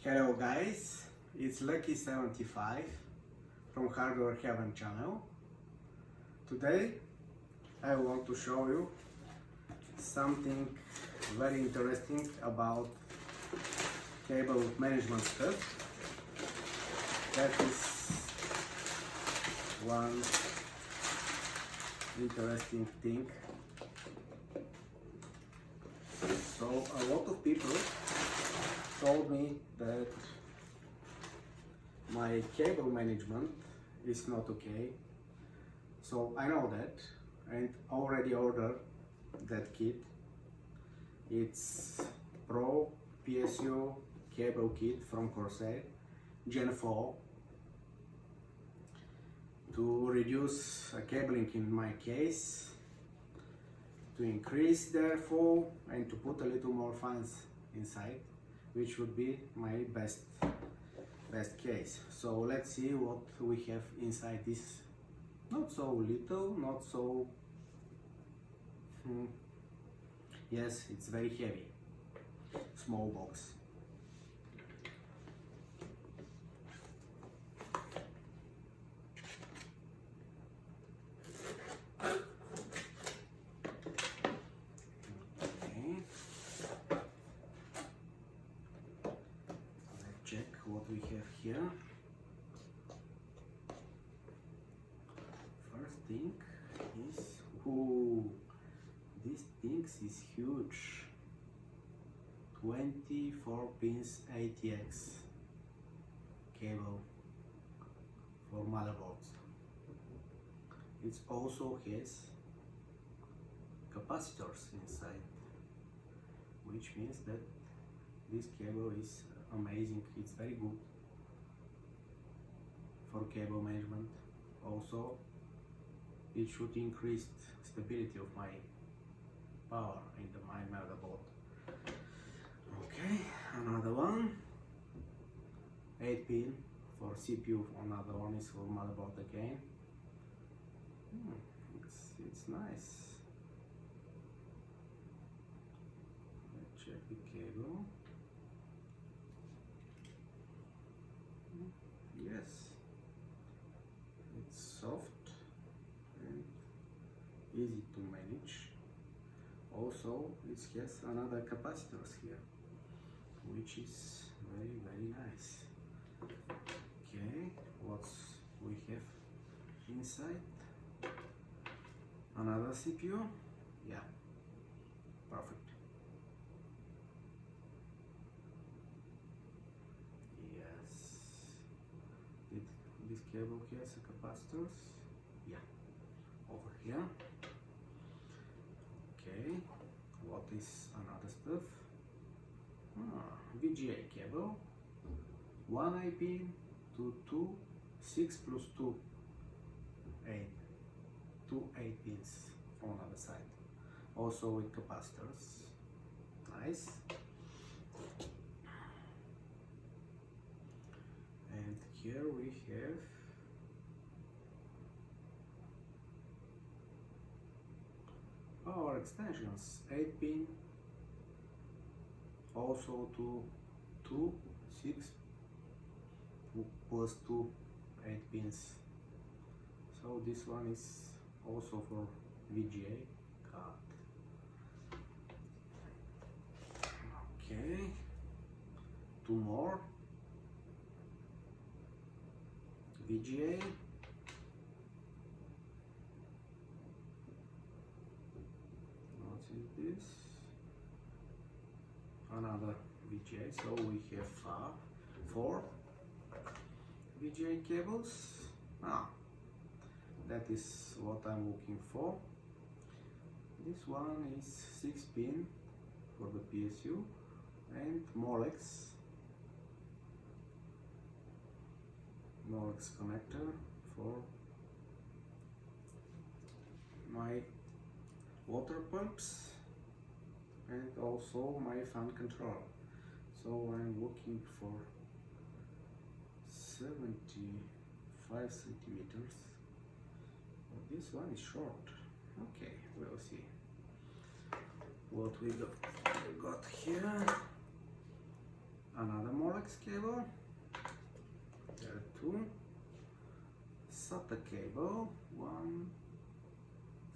Hello guys, it's Lucky75 from Hardware Heaven channel. Today I want to show you something very interesting about cable management stuff. That is one interesting thing. So a lot of people told me that my cable management is not okay. So I know that and already ordered that kit. It's Pro PSU cable kit from Corsair gen4 to reduce cabling in my case, to increase their flow and to put a little more fans inside, which would be my best case. So let's see what we have inside this not so little, not so yes, it's very heavy small box. Check what we have here. First thing is, this thing is huge. 24 pins ATX cable for motherboards. It also has capacitors inside, which means that this cable is amazing. It's very good for cable management. Also, it should increase stability of my power in my motherboard. Okay, another one, 8 pin for CPU. Another one is for motherboard again. It's nice. Let's check the cable. Yes, it's soft and easy to manage. Also, it has another capacitors here, which is very nice. Okay, what we have inside? Another CPU. Yeah, perfect. This cable has capacitors. Yeah, over here. Okay, what is another stuff? VGA cable, 1 IP to 2 6 plus 2 8, 2 8 pins on the other side, also with capacitors. Nice. And here we have power extensions, 8 pin, also to 2 6 plus 2 8 pins. So this one is also for VGA card. Okay, 2 more VGA. What is this? Another VGA. So we have 4 VGA cables. That is what I'm looking for. This one is 6 pin for the PSU and Molex connector for my water pumps and also my fan control. So I'm looking for 75 centimeters. This one is short. Okay, we'll see what we got here. another Molex cable. There are two. SATA cable,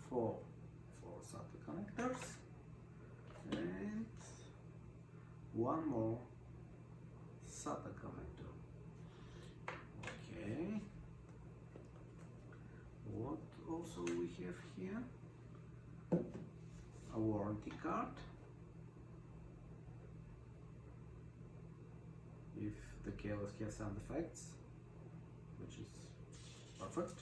four SATA connectors, and one more SATA connector. Okay. What also we have here? A warranty card. If the cables have some defects, which is perfect.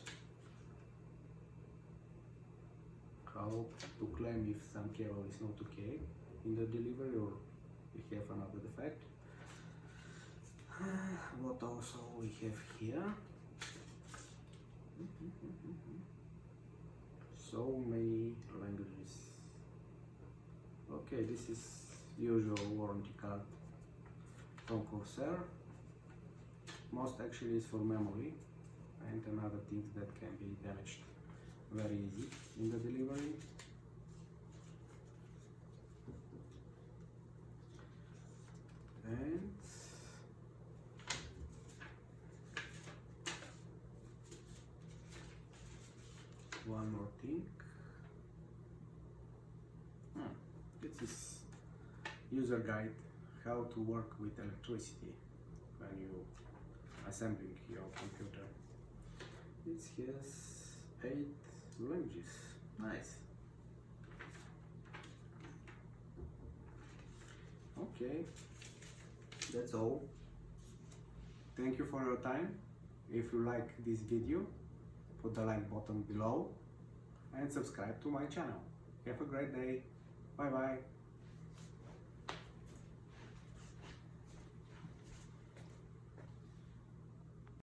How to claim if some cable is not okay in the delivery or we have another defect. What also we have here? So many languages. Okay, this is usual warranty card from Corsair. Most actually is for memory and another things that can be damaged very easy in the delivery. And one more thing. This is user guide how to work with electricity when you assembling your computer. It has 8 languages. Nice. Okay, that's all. Thank you for your time. If you like this video, put the like button below and subscribe to my channel. Have a great day. Bye bye.